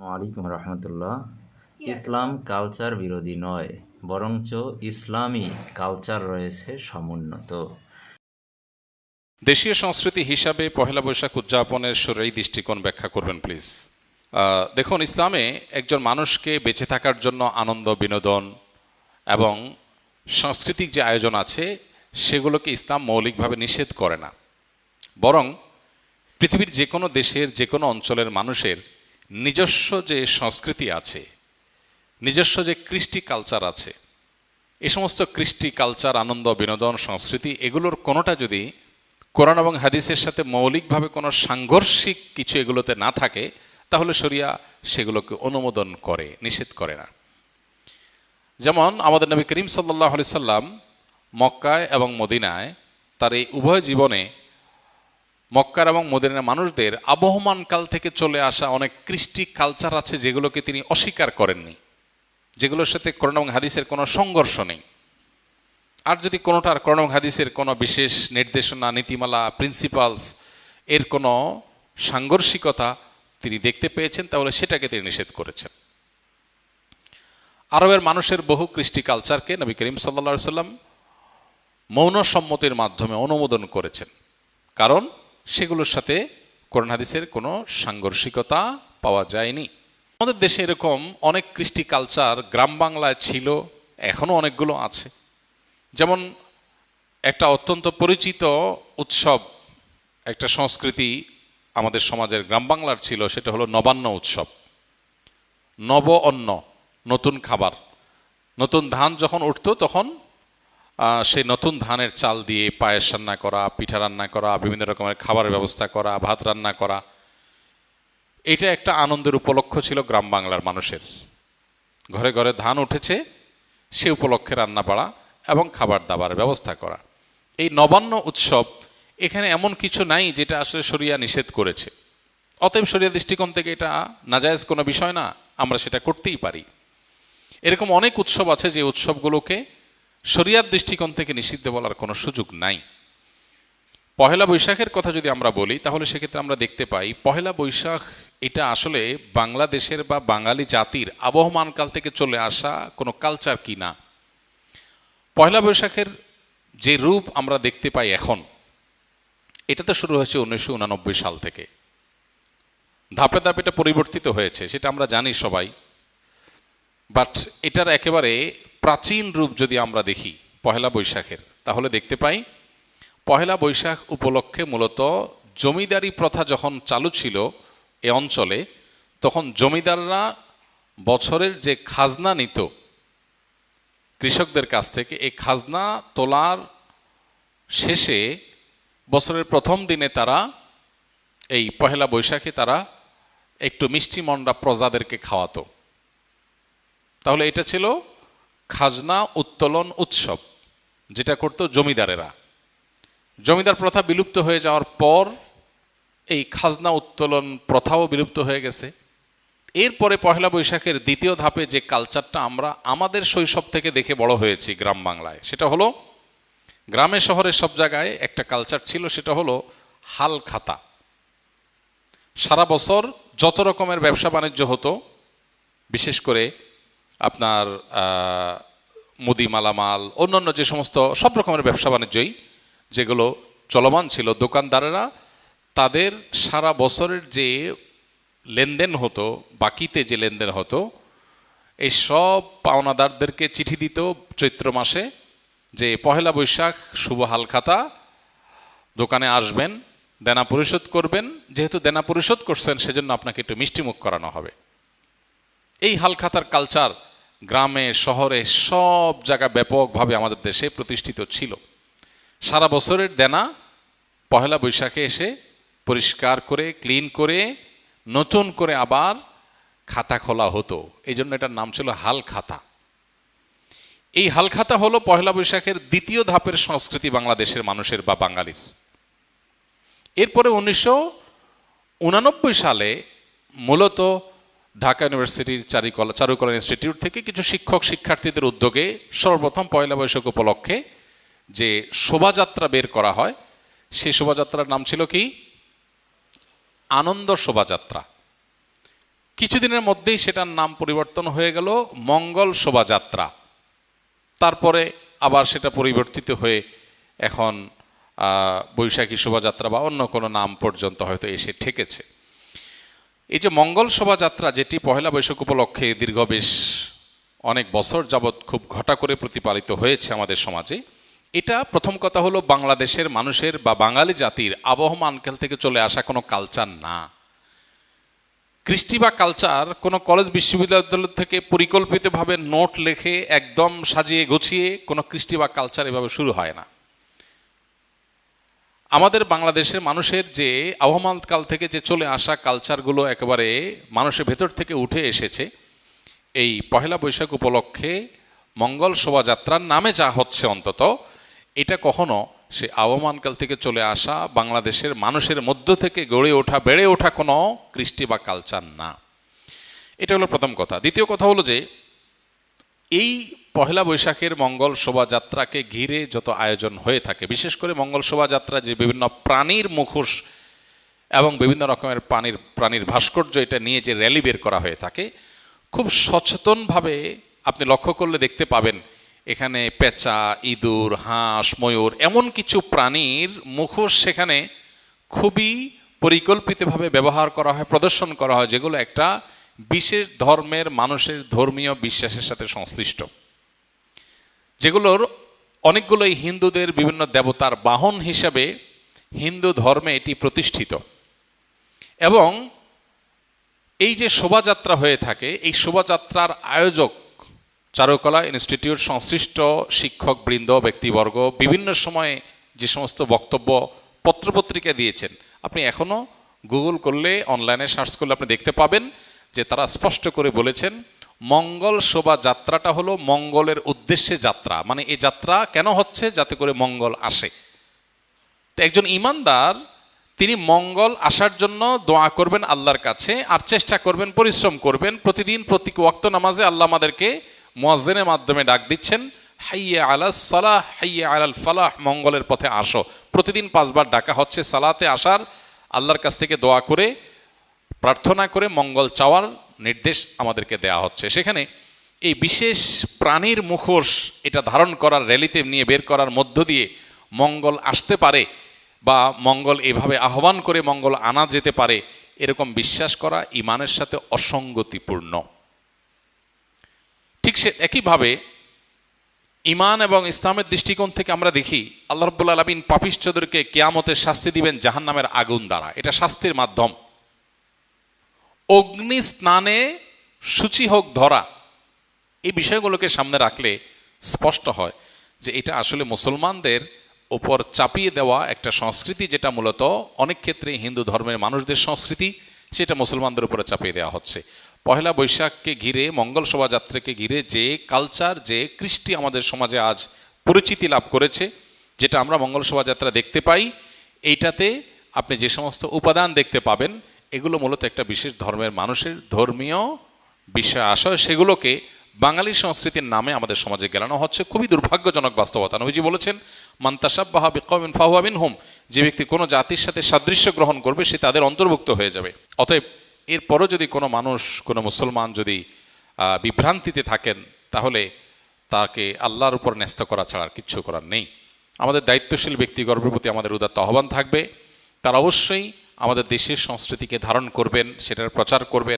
ওয়ালাইকুম রহমতুল্লাহ। ইসলাম কালচার বিরোধী নয়, বরঞ্চ ইসলামী কালচার রয়েছে সমুন্নত। দেশীয় সংস্কৃতি হিসাবে পহেলা বৈশাখ উদযাপনের শরীরী দৃষ্টিকোণ ব্যাখ্যা করবেন প্লিজ। দেখুন, ইসলামে একজন মানুষকে বেঁচে থাকার জন্য আনন্দ, বিনোদন এবং সাংস্কৃতিক যে আয়োজন আছে সেগুলোকে ইসলাম মৌলিকভাবে নিষেধ করে না। বরং পৃথিবীর যে কোনো দেশের যে কোনো অঞ্চলের মানুষের নিজস্ব যে সংস্কৃতি আছে, নিজস্ব যে কৃষ্টি কালচার আছে, এ সমস্ত কৃষ্টি কালচার, আনন্দ, বিনোদন, সংস্কৃতি এগুলোর কোনোটা যদি কোরআন এবং হাদিসের সাথে মৌলিকভাবে কোনো সাংঘর্ষিক কিছু এগুলোতে না থাকে, তাহলে শরিয়া সেগুলোকে অনুমোদন করে, নিষেধ করে না। যেমন আমাদের নবী করিম সাল্লাল্লাহু আলাইহি সাল্লাম মক্কায় এবং মদিনায় তার এই উভয় জীবনে মক্কার এবং মদিনার মানুষদের আবহমান কাল থেকে চলে আসা অনেক কৃষ্টি কালচার আছে যেগুলোকে তিনি অস্বীকার করেননি, যেগুলোর সাথে কোরআন এবং হাদিসের কোনো সংঘর্ষ নেই। আর যদি কোনোটার কোরআন এবং হাদিসের কোনো বিশেষ নির্দেশনা, নীতিমালা, প্রিন্সিপালস এর কোনো সাংঘর্ষিকতা তিনি দেখতে পেয়েছেন, তাহলে সেটাকে তিনি নিষেধ করেছেন। আরবের মানুষের বহু কৃষ্টি কালচারকে নবী করিম সাল্লাল্লাহু আলাইহি সাল্লাম মৌন সম্মতির মাধ্যমে অনুমোদন করেছেন, কারণ সেগুলোর সাথে কোরআন হাদিসের কোনো সাংঘর্ষিকতা পাওয়া যায়নি। আমাদের দেশে এরকম অনেক কৃষ্টি কালচার গ্রাম বাংলায় ছিল, এখনও অনেকগুলো আছে। যেমন একটা অত্যন্ত পরিচিত উৎসব, একটা সংস্কৃতি আমাদের সমাজের গ্রাম বাংলার ছিল, সেটা হলো নবান্ন উৎসব। নব অন্ন, নতুন খাবার, নতুন ধান যখন উঠত তখন সেই নতুন ধানের চাল দিয়ে পায়েস রান্না করা, পিঠা রান্না করা, বিভিন্ন রকমের খাবারের ব্যবস্থা করা, ভাত রান্না করা, এটা একটা আনন্দের উপলক্ষ ছিল গ্রাম বাংলার মানুষের। ঘরে ঘরে ধান উঠেছে, সে উপলক্ষে রান্না বাড়া এবং খাবার দাবার ব্যবস্থা করা। এই নবান্ন উৎসব, এখানে এমন কিছু নাই যেটা আসলে শরিয়া নিষেধ করেছে। অতএব শরিয়া দৃষ্টিকোণ থেকে এটা নাজায়েজ কোনো বিষয় না, আমরা সেটা করতেই পারি। এরকম অনেক উৎসব আছে যে উৎসবগুলোকে শরিয়ার দৃষ্টিকোণ থেকে নিষিদ্ধ বলার কোনো সুযোগ নাই। পহেলা বৈশাখের কথা যদি আমরা বলি, তাহলে সেক্ষেত্রে আমরা দেখতে পাই পহেলা বৈশাখ এটা আসলে বাংলাদেশের বা বাঙালি জাতির আবহমানকাল থেকে চলে আসা কোনো কালচার কি না। পহেলা বৈশাখের যে রূপ আমরা দেখতে পাই এখন, এটা তো শুরু হয়েছে 1989 সাল থেকে। ধাপে ধাপে এটা পরিবর্তিত হয়েছে, সেটা আমরা জানি সবাই। বাট এটার একেবারে প্রাচীন রূপ যদি আমরা দেখি পহেলা বৈশাখের, তাহলে দেখতে পাই পহেলা বৈশাখ উপলক্ষে মূলত জমিদারি প্রথা যখন চালু ছিল এ অঞ্চলে, তখন জমিদাররা বছরের যে খাজনা নিত কৃষকদের কাছ থেকে, এই খাজনা তোলার শেষে বছরের প্রথম দিনে তারা এই পহেলা বৈশাখে তারা একটু মিষ্টি মন্ডা প্রজাদেরকে খাওয়াতো। তাহলে এটা ছিল খাজনা উত্তোলন উৎসব, যেটা করতো জমিদারেরা। জমিদার প্রথা বিলুপ্ত হয়ে যাওয়ার পর এই খাজনা উত্তোলন প্রথাও বিলুপ্ত হয়ে গেছে। এরপরে পহেলা বৈশাখের দ্বিতীয় ধাপে যে কালচারটা আমরা আমাদের শৈশব থেকে দেখে বড় হয়েছি গ্রাম বাংলায়, সেটা হলো গ্রামে শহরে সব জায়গায় একটা কালচার ছিল, সেটা হলো হাল খাতা। সারা বছর যত রকমের ব্যবসা বাণিজ্য হতো, বিশেষ করে আপনার মুদি মালামাল, অন্যান্য যে সমস্ত সব রকমের ব্যবসা বাণিজ্যই যেগুলো চলমান ছিল, দোকানদারেরা তাদের সারা বছরের যে লেনদেন হতো, বাকিতে যে লেনদেন হতো, এই সব পাওনাদারদেরকে চিঠি দিত চৈত্র মাসে যে পহেলা বৈশাখ শুভ হালখাতা, দোকানে আসবেন, দেনা পরিশোধ করবেন, যেহেতু দেনা পরিশোধ করছেন সেজন্য আপনাকে একটু মিষ্টিমুখ করানো হবে। এই হালখাতার কালচার গ্রামে শহরে সব জায়গায় ব্যাপকভাবে আমাদের দেশে প্রতিষ্ঠিত ছিল। সারা বছরের দেনা পহেলা বৈশাখে এসে পরিষ্কার করে, ক্লিন করে, নতুন করে আবার খাতা খোলা হতো। এই জন্য এটার নাম ছিল হাল খাতা। এই হাল খাতা হলো পহেলা বৈশাখের দ্বিতীয় ধাপের সংস্কৃতি বাংলাদেশের মানুষের বা বাঙালির। এরপরে 1989 সালে মূলত ঢাকা ইউনিভার্সিটির চারুকলা ইনস্টিটিউট থেকে কিছু শিক্ষক শিক্ষার্থীদের উদ্যোগে সর্বপ্রথম পয়লা বৈশাখ উপলক্ষে যে শোভাযাত্রা বের করা হয়, সেই শোভাযাত্রার নাম ছিল কি? আনন্দ শোভাযাত্রা। কিছুদিনের মধ্যেই সেটার নাম পরিবর্তন হয়ে গেল মঙ্গল শোভাযাত্রা। তারপরে আবার সেটা পরিবর্তিত হয়ে এখন বৈশাখী শোভাযাত্রা বা অন্য কোনো নাম পর্যন্ত হয়তো এসে ঠেকেছে। এই যে মঙ্গল শোভাযাত্রা, যেটি পহেলা বৈশাখ উপলক্ষে দীর্ঘ বেশ অনেক বছর যাবৎ খুব ঘটা করে প্রতিপালিত হয়েছে আমাদের সমাজে, এটা প্রথম কথা হলো বাংলাদেশের মানুষের বা বাঙালি জাতির আবহমান কাল থেকে চলে আসা কোনো কালচার না। কৃষ্টি বা কালচার কোনো কলেজ বিশ্ববিদ্যালয় থেকে পরিকল্পিতভাবে নোট লেখে একদম সাজিয়ে গুছিয়ে কোনো কৃষ্টি বা কালচার এভাবে শুরু হয় না। আমাদের বাংলাদেশের মানুষের যে আবহমান কাল থেকে যে চলে আসা কালচারগুলো একেবারে মানুষের ভেতর থেকে উঠে এসেছে, এই পহেলা বৈশাখ উপলক্ষে মঙ্গল শোভাযাত্রার নামে যা হচ্ছে অন্তত এটা কখনো সে আবহমানকাল থেকে চলে আসা বাংলাদেশের মানুষের মধ্য থেকে গড়ে ওঠা বেড়ে ওঠা কোনো কৃষ্টি বা কালচার না। এটা হলো প্রথম কথা। দ্বিতীয় কথা হলো যে এই পহেলা বৈশাখের মঙ্গল শোভাযাত্রাকে ঘিরে যত আয়োজন হয়ে থাকে, বিশেষ করে মঙ্গল শোভাযাত্রা যে বিভিন্ন প্রাণীর মুখোশ এবং বিভিন্ন রকমের প্রাণীর ভাস্কর্য এটা নিয়ে যে র্যালি বের করা হয়ে থাকে, খুব সচেতনভাবে আপনি লক্ষ্য করলে দেখতে পাবেন এখানে পেঁচা, ইঁদুর, হাঁস, ময়ূর এমন কিছু প্রাণীর মুখোশ সেখানে খুবই পরিকল্পিতভাবে ব্যবহার করা হয়, প্রদর্শন করা হয়, যেগুলো একটা বিশেষ ধর্মের মানুষের ধর্মীয় বিশ্বাসের সাথে সংশ্লিষ্ট, যেগুলোর অনেকগুলোই হিন্দুদের বিভিন্ন দেবতার বাহন হিসাবে হিন্দু ধর্মে এটি প্রতিষ্ঠিত। এবং এই যে শোভাযাত্রা হয়ে থাকে, এই শোভাযাত্রার আয়োজক চারুকলা ইনস্টিটিউট সংশ্লিষ্ট শিক্ষক বৃন্দ, ব্যক্তিবর্গ বিভিন্ন সময়ে যে সমস্ত বক্তব্য পত্রপত্রিকা দিয়েছেন, আপনি এখনও গুগল করলে, অনলাইনে সার্চ করলে আপনি দেখতে পাবেন যে তারা স্পষ্ট করে বলেছেন মঙ্গল শোভাযাত্রাটা হলো মঙ্গলের উদ্দেশ্যে যাত্রা। মানে এই যাত্রা কেন হচ্ছে? যাতে করে মঙ্গল আসে। তো একজন ঈমানদার তিনি মঙ্গল আসার জন্য দোয়া করবেন আল্লাহর কাছে, আর চেষ্টা করবেন, পরিশ্রম করবেন। প্রতিদিন প্রতি ওয়াক্ত নামাজে আল্লাহ আমাদেরকে মুয়াজ্জিনের মাধ্যমে ডাক দিচ্ছেন, হাইয়া আলাস সালাহ হাইয়া আলাল ফালাহ, মঙ্গলের পথে আসো। প্রতিদিন 5 বার ডাকা হচ্ছে সালাতে আসার, আল্লাহর কাছ থেকে দোয়া করে প্রার্থনা করে মঙ্গল চাওয়ার নির্দেশ আমাদেরকে দেয়া হচ্ছে। সেখানে এই বিশেষ প্রাণীর মুখোশ এটা ধারণ করার, র্যালিতে নিয়ে বের করার মধ্য দিয়ে মঙ্গল আসতে পারে বা মঙ্গল এভাবে আহ্বান করে মঙ্গল আনা যেতে পারে, এরকম বিশ্বাস করা ঈমানের সাথে অসঙ্গতিপূর্ণ। ঠিক সে একইভাবে ঈমান এবং ইসলামের দৃষ্টিকোণ থেকে আমরা দেখি আল্লাহ রাব্বুল আলামিন পাপিষ্ঠদেরকে কিয়ামতের শাস্তি দিবেন জাহান্নামের আগুন দ্বারা। এটা শাস্তির মাধ্যম। অগ্নি স্নানে সূচি হোক ধরা, এই বিষয়গুলোকে সামনে রাখলে স্পষ্ট হয় যে এটা আসলে মুসলমানদের ওপর চাপিয়ে দেওয়া একটা সংস্কৃতি, যেটা মূলত অনেক ক্ষেত্রে হিন্দু ধর্মের মানুষদের সংস্কৃতি, সেটা মুসলমানদের উপরে চাপিয়ে দেওয়া হচ্ছে। পহেলা বৈশাখকে ঘিরে, মঙ্গল শোভাযাত্রাকে ঘিরে যে কালচার, যে কৃষ্টি আমাদের সমাজে আজ পরিচিতি লাভ করেছে, যেটা আমরা মঙ্গল শোভাযাত্রা দেখতে পাই, এইটাতে আপনি যে সমস্ত উপাদান দেখতে পাবেন এগুলো মূলত একটা বিশেষ ধর্মের মানুষের ধর্মীয় বিষয় আশয়, সেগুলোকে বাঙালি সংস্কৃতির নামে আমাদের সমাজে গেলানো হচ্ছে। খুবই দুর্ভাগ্যজনক বাস্তবতা। নবীজি বলেছেন, মান তাশাব্বাহা বিকওমিন ফাহুয়া মিনহুম, যে ব্যক্তি কোনো জাতির সাথে সাদৃশ্য গ্রহণ করবে সে তাদের অন্তর্ভুক্ত হয়ে যাবে। অতএব এরপরও যদি কোনো মানুষ, কোনো মুসলমান যদি বিভ্রান্তিতে থাকেন, তাহলে তাকে আল্লাহর উপর ন্যস্ত করা ছাড়া আর কিচ্ছু করার নেই। আমাদের দায়িত্বশীল ব্যক্তিগণের প্রতি আমাদের উদাত্ত আহ্বান থাকবে, তারা অবশ্যই আমাদের দেশের সংস্কৃতিকে ধারণ করবেন, সেটার প্রচার করবেন।